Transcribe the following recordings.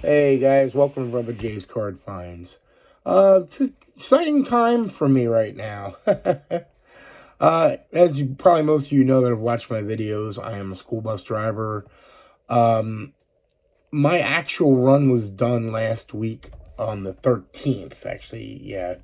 Hey guys, welcome to Brother Jay's Card Finds. It's an exciting time for me right now. As you probably most of you know that have watched my videos, I am a school bus driver. Um, my actual run was done last week on the 13th, actually, yeah.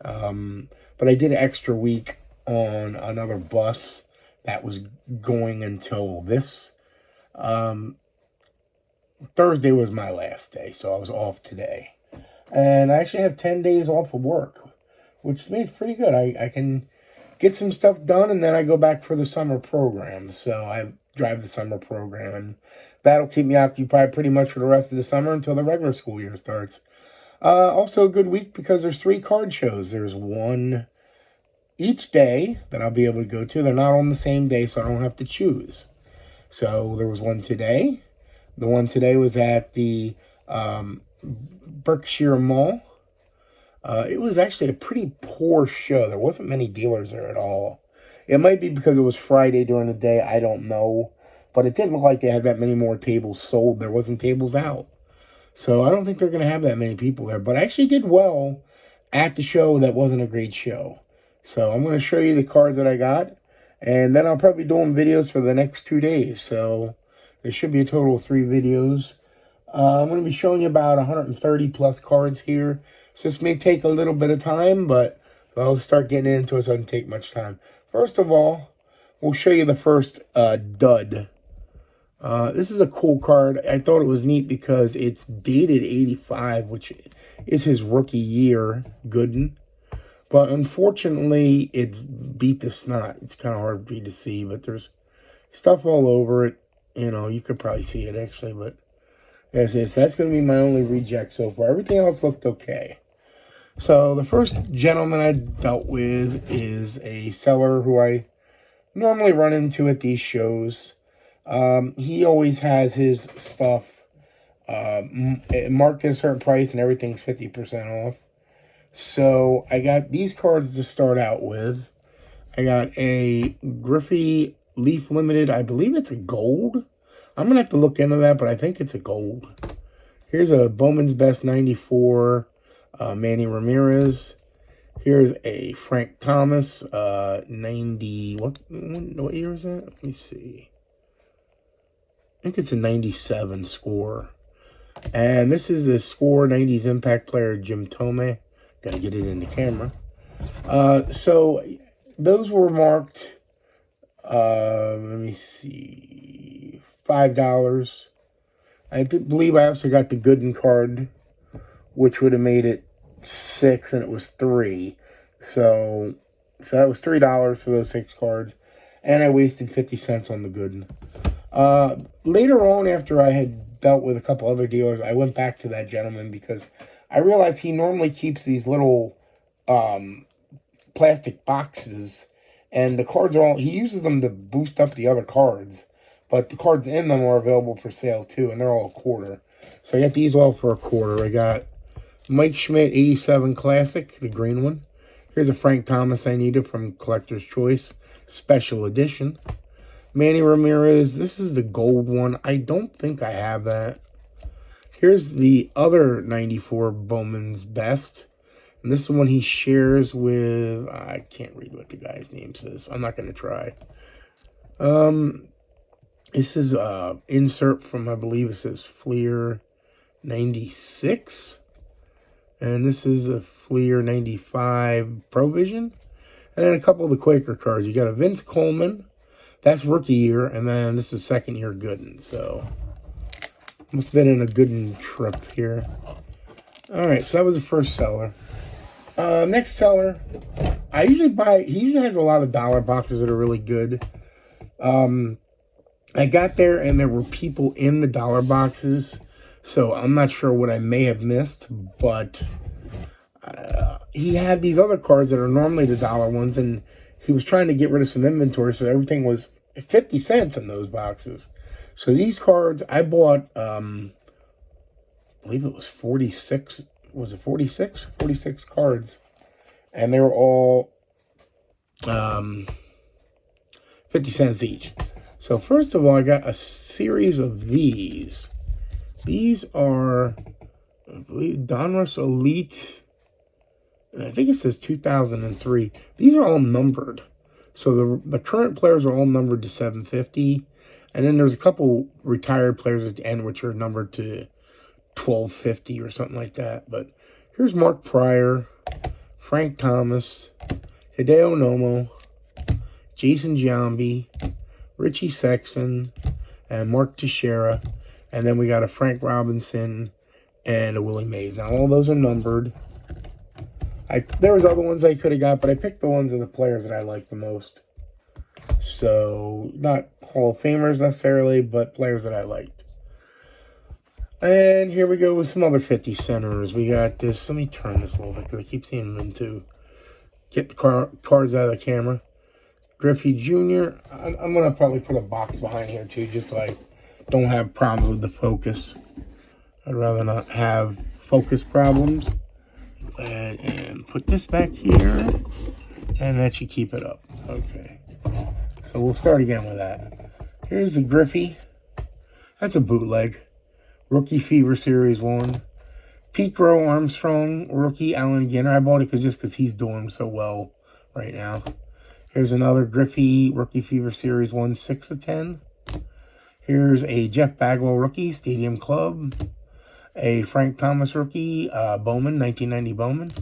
But I did an extra week on another bus that was going until this. Thursday was my last day, so I was off today. And I actually have 10 days off of work, which to me is pretty good. I can get some stuff done, and then I go back for the summer program. So I drive the summer program, and that'll keep me occupied pretty much for the rest of the summer until the regular school year starts. Also a good week because there's 3 card shows. There's one each day that I'll be able to go to. They're not on the same day, so I don't have to choose. So there was one today. The one today was at the Berkshire Mall. It was actually a pretty poor show. There wasn't many dealers there at all. It might be because it was Friday during the day. I don't know. But it didn't look like they had that many more tables sold. There wasn't tables out. So I don't think they're going to have that many people there. But I actually did well at the show. That wasn't a great show. So I'm going to show you the cards that I got. And then I'll probably be doing videos for the next 2 days. So there should be a total of 3 videos. I'm going to be showing you about 130 plus cards here. So this may take a little bit of time, but I'll start getting into it so it doesn't take much time. First of all, we'll show you the first dud. This is a cool card. I thought it was neat because it's dated 85, which is his rookie year, Gooden. But unfortunately, it's beat the snot. It's kind of hard for you to see, but there's stuff all over it. You know, you could probably see it actually, but that's going to be my only reject so far. Everything else looked okay. So the first gentleman I dealt with is a seller who I normally run into at these shows. He always has his stuff marked at a certain price and everything's 50% off. So I got these cards to start out with. I got a Griffey Leaf Limited. I believe it's a gold. I'm going to have to look into that, but I think it's a gold. Here's a Bowman's Best 94 Manny Ramirez. Here's a Frank Thomas 90. What year is that? Let me see. I think it's a 97 score. And this is a score 90s impact player Jim Thome. Got to get it in the camera. So those were marked, let me see, $5. I believe I also got the Gooden card, which would have made it 6, and it was 3. So that was $3 for those 6 cards, and I wasted 50 cents on the Gooden. Later on, after I had dealt with a couple other dealers, I went back to that gentleman because I realized he normally keeps these little plastic boxes, and the cards are all, he uses them to boost up the other cards, but the cards in them are available for sale too, and they're all a quarter. So I got these all for a quarter. I got Mike Schmidt 87 Classic, the green one. Here's a Frank Thomas I needed from Collector's Choice, Special Edition. Manny Ramirez, this is the gold one. I don't think I have that. Here's the other 94 Bowman's Best. And this is one he shares with, I can't read what the guy's name says. I'm not going to try. This is insert from, I believe it says Fleer 96. And this is a Fleer 95 Provision. And then a couple of the Quaker cards. You got a Vince Coleman. That's rookie year. And then this is second year Gooden. So must have been in a Gooden trip here. Alright, so that was the first seller. Next seller, I usually buy, he usually has a lot of dollar boxes that are really good. I got there and there were people in the dollar boxes, so I'm not sure what I may have missed, but he had these other cards that are normally the dollar ones, and he was trying to get rid of some inventory, so everything was 50 cents in those boxes. So these cards, I bought, I believe it was 46, was it 46? 46 cards, and they were all 50 cents each. So first of all, I got a series of these. These are, I believe, Donruss Elite. I think it says 2003. These are all numbered. So the current players are all numbered to 750. And then there's a couple retired players at the end which are numbered to 1250 or something like that. But here's Mark Pryor, Frank Thomas, Hideo Nomo, Jason Giambi, Richie Sexton, and Mark Teixeira. And then we got a Frank Robinson and a Willie Mays. Now, all those are numbered. There was other ones I could have got, but I picked the ones of the players that I like the most. So, not Hall of Famers necessarily, but players that I liked. And here we go with some other 50 centers. We got this. Let me turn this a little bit because I keep seeing them to get the cards out of the camera. Griffey Jr. I'm going to probably put a box behind here too, just so I don't have problems with the focus. I'd rather not have focus problems. Go ahead and put this back here, and that should keep it up. Okay. So we'll start again with that. Here's the Griffey. That's a bootleg. Rookie Fever Series 1. Pete Rowe Armstrong, rookie Allen Ginner. I bought it just because he's doing so well right now. Here's another Griffey Rookie Fever Series 1, 6 of 10. Here's a Jeff Bagwell rookie, Stadium Club. A Frank Thomas rookie, Bowman, 1990 Bowman.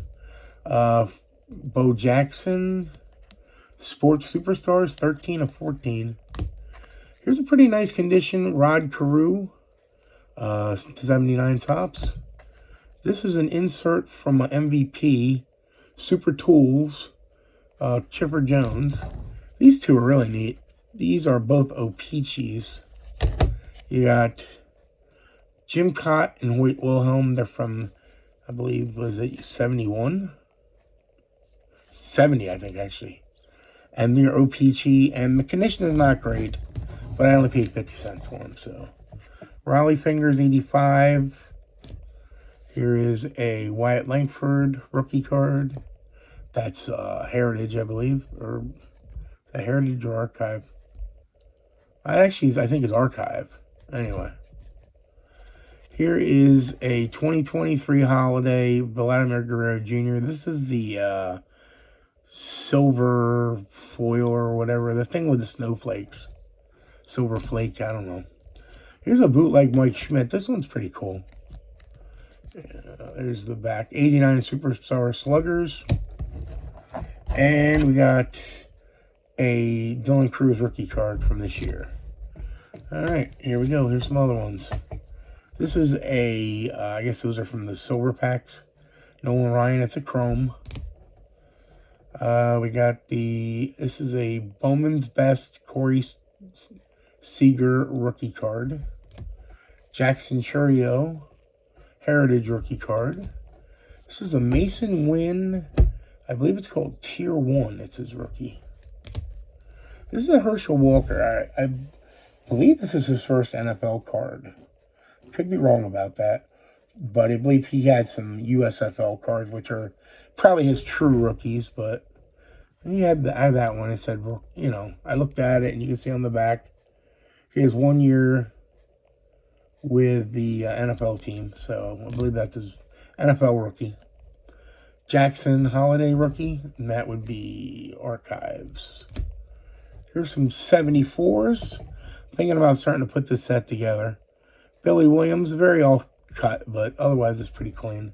Bo Jackson, Sports Superstars, 13 of 14. Here's a pretty nice condition, Rod Carew, 79 tops. This is an insert from an MVP, Super Tools, Chipper Jones. These two are really neat. These are both O-Peachies. You got Jim Cott and Hoyt Wilhelm. They're from, I believe, was it 71? 70, I think, actually. And they're O-Peachy, and the condition is not great, but I only paid 50 cents for them, so. Raleigh Fingers, 85. Here is a Wyatt Langford rookie card. That's Heritage, I believe, or the Heritage or Archive. I think it's Archive. Anyway. Here is a 2023 holiday Vladimir Guerrero Jr. This is the silver foil or whatever. The thing with the snowflakes. Silver flake, I don't know. Here's a bootleg Mike Schmidt. This one's pretty cool. There's the back. 89 Superstar Sluggers. And we got a Dylan Cruz rookie card from this year. Alright, here we go. Here's some other ones. This is a, I guess those are from the silver packs. Nolan Ryan, it's a chrome. We got this is a Bowman's Best Corey Seager rookie card. Jackson Churio, Heritage rookie card. This is a Mason Wynn, I believe it's called Tier 1, it's his rookie. This is a Herschel Walker. I believe this is his first NFL card. Could be wrong about that, but I believe he had some USFL cards, which are probably his true rookies, but he had I have that one. It said, you know, I looked at it, and you can see on the back, he has 1 year with the NFL team, so I believe that's his NFL rookie. Jackson Holiday rookie, and that would be Archives. Here's some 74s. Thinking about starting to put this set together. Billy Williams, very off cut, but otherwise it's pretty clean.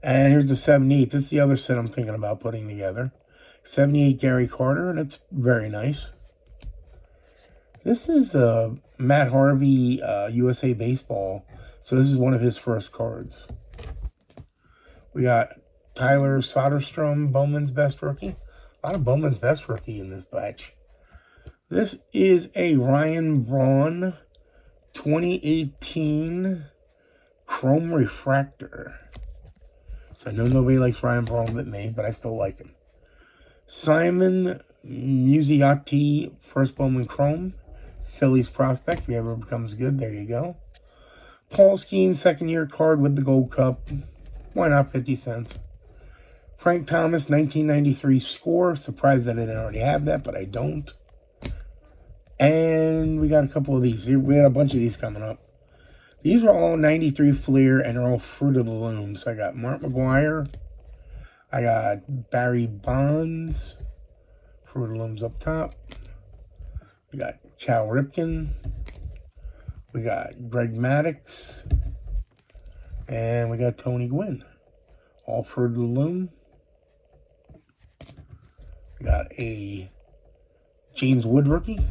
And here's the 78. This is the other set I'm thinking about putting together. 78 Gary Carter, and it's very nice. This is Matt Harvey, USA Baseball. So this is one of his first cards. We got Tyler Soderstrom, Bowman's Best Rookie. A lot of Bowman's Best Rookie in this batch. This is a Ryan Braun 2018 Chrome Refractor. So I know nobody likes Ryan Braun but me, but I still like him. Simon Musiotti, first Bowman Chrome. Phillies prospect, if he ever becomes good, there you go. Paul Skeen, second year card with the Gold Cup. Why not 50 cents? Frank Thomas, 1993 score. Surprised that I didn't already have that, but I don't. And we got a couple of these. We had a bunch of these coming up. These are all 93 Fleer, and they're all Fruit of the Loom. So I got Mark McGuire. I got Barry Bonds. Fruit of the Loom's up top. We got Cal Ripken. We got Greg Maddux. And we got Tony Gwynn. All Fruit of the Loom. We got a James Wood rookie.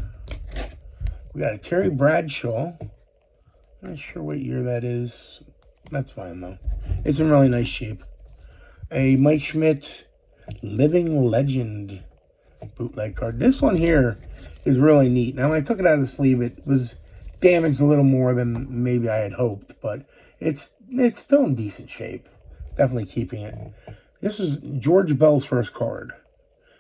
We got a Terry Bradshaw. Not sure what year that is. That's fine, though. It's in really nice shape. A Mike Schmidt Living Legend bootleg card. This one here is really neat. Now, when I took it out of the sleeve, it was damaged a little more than maybe I had hoped, but it's still in decent shape. Definitely keeping it. This is George Bell's first card.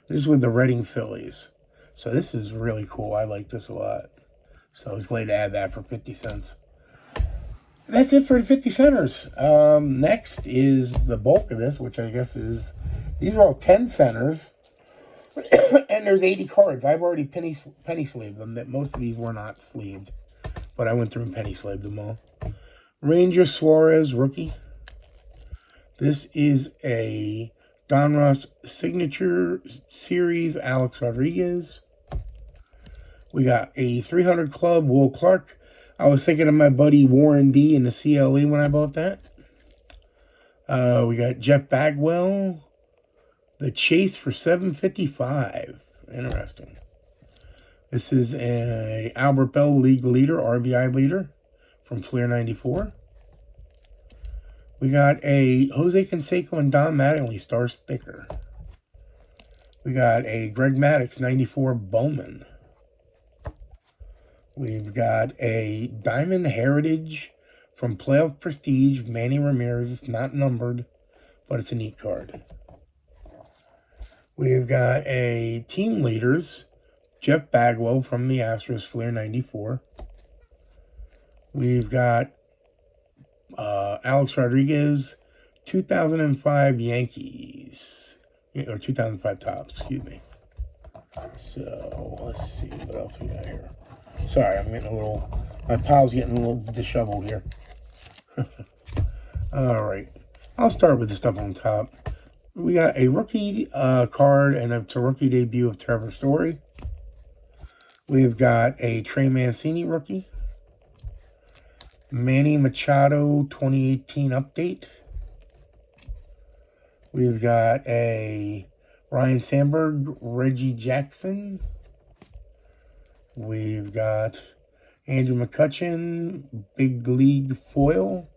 This is with the Reading Phillies. So this is really cool. I like this a lot. So I was glad to add that for 50 cents. That's it for the 50 centers. Next is the bulk of this, which I guess is, these are all 10 centers. And there's 80 cards. I've already penny sleeved them. That most of these were not sleeved. But I went through and penny sleeved them all. Ranger Suarez, rookie. This is a Donruss Signature Series, Alex Rodriguez. We got a 300 Club, Will Clark. I was thinking of my buddy Warren D in the CLE when I bought that. We got Jeff Bagwell. The Chase for $7.55. Interesting. This is a Albert Bell League leader, RBI leader from Fleer 94. We got a Jose Canseco and Don Mattingly star sticker. We got a Greg Maddux 94 Bowman. We've got a Diamond Heritage from Playoff Prestige, Manny Ramirez. It's not numbered, but it's a neat card. We've got a Team Leaders, Jeff Bagwell from the Astros, Fleer 94. We've got Alex Rodriguez, 2005 Yankees, or 2005 Topps, excuse me. So, let's see what else we got here. Sorry, I'm getting a little, my pal's getting a little disheveled here. All right, I'll start with the stuff on top. We got a rookie card, and it's a rookie debut of Trevor Story. We've got a Trey Mancini rookie. Manny Machado 2018 update. We've got a Ryan Sandberg, Reggie Jackson. We've got Andrew McCutchen, Big League foil.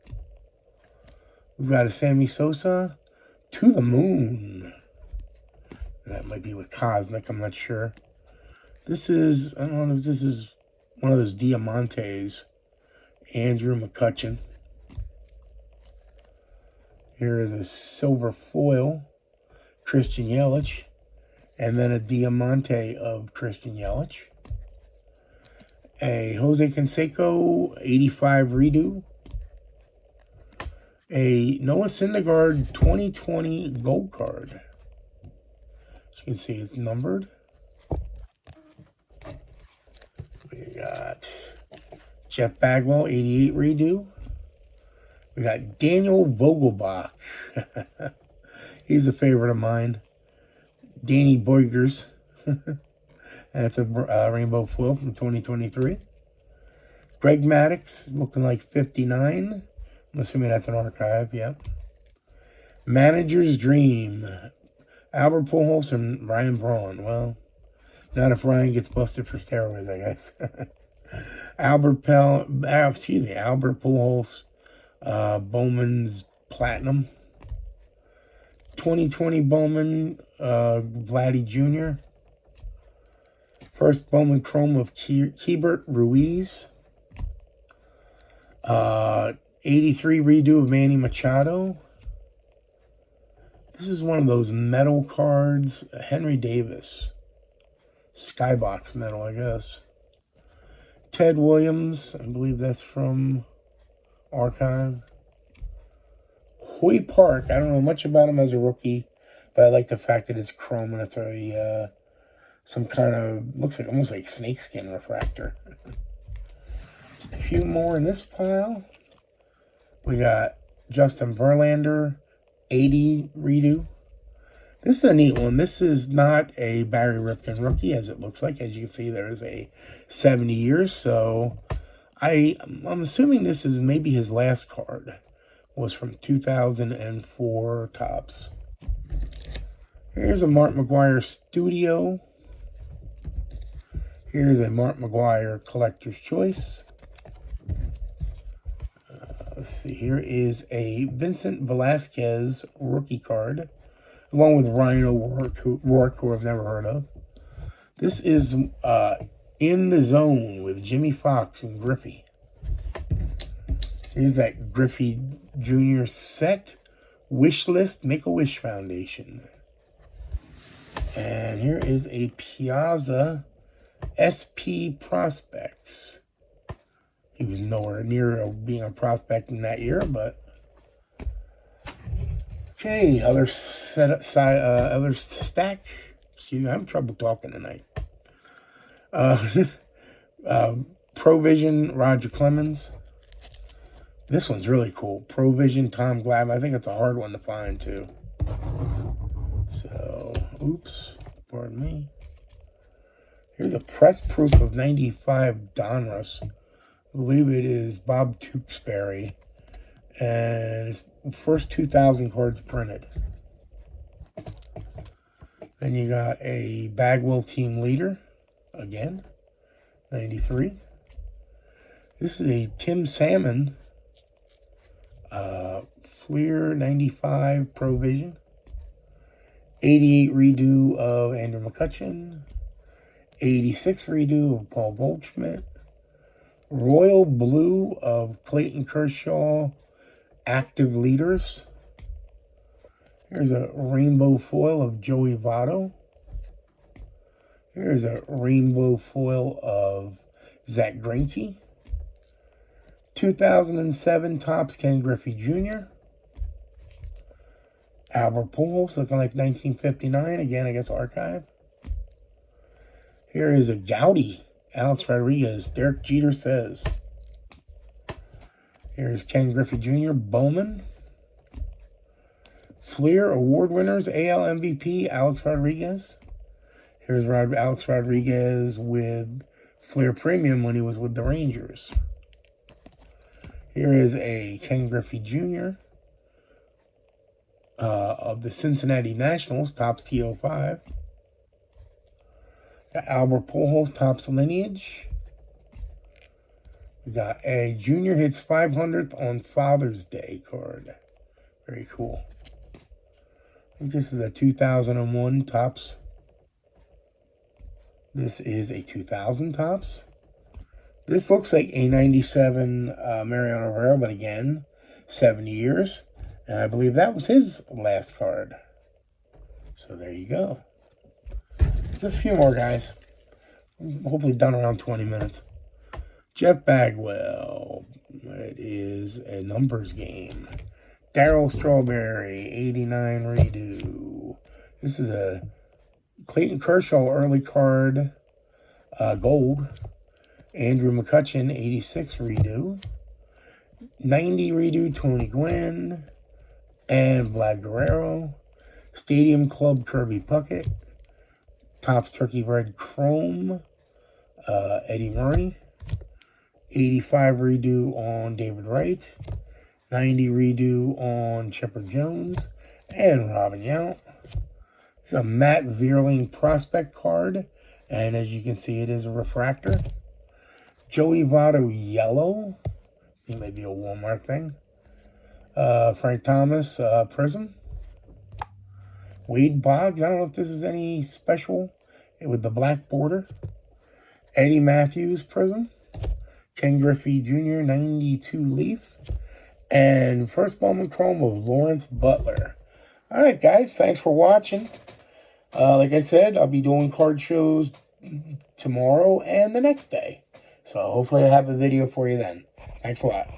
We've got a Sammy Sosa, To the Moon. That might be with Cosmic, I'm not sure. This is, I don't know if this is one of those Diamantes. Andrew McCutchen. Here is a silver foil, Christian Yelich. And then a Diamante of Christian Yelich. A Jose Canseco 85 redo. A Noah Syndergaard 2020 gold card. As you can see, it's numbered. We got Jeff Bagwell 88 redo. We got Daniel Vogelbach. He's a favorite of mine. Danny Boygers. That's a rainbow foil from 2023. Greg Maddux, looking like 59. I'm assuming that's an archive, yeah. Manager's Dream. Albert Pujols and Ryan Braun. Well, not if Ryan gets busted for steroids, I guess. Albert Pujols, Bowman's Platinum. 2020 Bowman, Vladdy Jr. First Bowman Chrome of Keibert Ruiz. 83 redo of Manny Machado. This is one of those metal cards. Henry Davis. Skybox metal, I guess. Ted Williams. I believe that's from Archive. Hoy Park. I don't know much about him as a rookie, but I like the fact that it's chrome and it's a some kind of, looks like almost like snakeskin refractor. Just a few more in this pile. We got Justin Verlander, 80 redo. This is a neat one. This is not a Barry Ripken rookie, as it looks like. As you can see, there is a 70 years. So I'm assuming this is maybe his last card. Was from 2004 Topps. Here's a Mark McGwire Studio. Here's a Mark McGwire Collector's Choice. Let's see. Here is a Vincent Velasquez rookie card, along with Ryan O'Rourke, who I've never heard of. This is In the Zone with Jimmy Fox and Griffey. Here's that Griffey Jr. set. Wish List, Make-A-Wish Foundation. And here is a Piazza SP Prospects. He was nowhere near being a prospect in that year, but okay. Other stack. Excuse me, I'm having trouble talking tonight. Provision Roger Clemens. This one's really cool. Provision Tom Glavine. I think it's a hard one to find too. So, oops, pardon me. Here's a press proof of 95 Donruss. I believe it is Bob Tewksbury. And it's first 2,000 cards printed. Then you got a Bagwell Team Leader. Again, 93. This is a Tim Salmon. Fleer 95 Provision. 88 redo of Andrew McCutchen. 86 redo of Paul Goldschmidt. Royal Blue of Clayton Kershaw, Active Leaders. Here's a rainbow foil of Joey Votto. Here's a rainbow foil of Zach Greinke. 2007 Topps Ken Griffey Jr. Albert Pujols, looking like 1959. Again, I guess archive. Here is a Gaudy, Alex Rodriguez. Derek Jeter says. Here's Ken Griffey Jr. Bowman. Fleer Award winners, AL MVP, Alex Rodriguez. Here's Alex Rodriguez with Fleer Premium when he was with the Rangers. Here is a Ken Griffey Jr. Of the Cincinnati Nationals, Topps T05. Got Albert Pujols, Topps Lineage. We got a Junior Hits 500th on Father's Day card. Very cool. I think this is a 2001 Topps. This is a 2000 Topps. This looks like a 97 Mariano Rivera, but again, 70 years. And I believe that was his last card. So there you go. There's a few more, guys. Hopefully done around 20 minutes. Jeff Bagwell. It is a numbers game. Darryl Strawberry, 89 redo. This is a Clayton Kershaw early card, gold. Andrew McCutchen, 86 redo. 90 redo, Tony Gwynn. And Vlad Guerrero. Stadium Club Kirby Puckett. Topps Turkey Red Chrome, Eddie Murray. 85 redo on David Wright. 90 redo on Chipper Jones and Robin Yount. It's a Matt Vierling prospect card, and as you can see, it is a refractor. Joey Votto yellow. I think maybe a Walmart thing. Frank Thomas prism. Wade Boggs. I don't know if this is any special with the black border. Eddie Matthews prism. Ken Griffey Jr. 92 leaf. And first Bowman Chrome of Lawrence Butler. All right, guys. Thanks for watching. Like I said, I'll be doing card shows tomorrow and the next day. So hopefully I have a video for you then. Thanks a lot.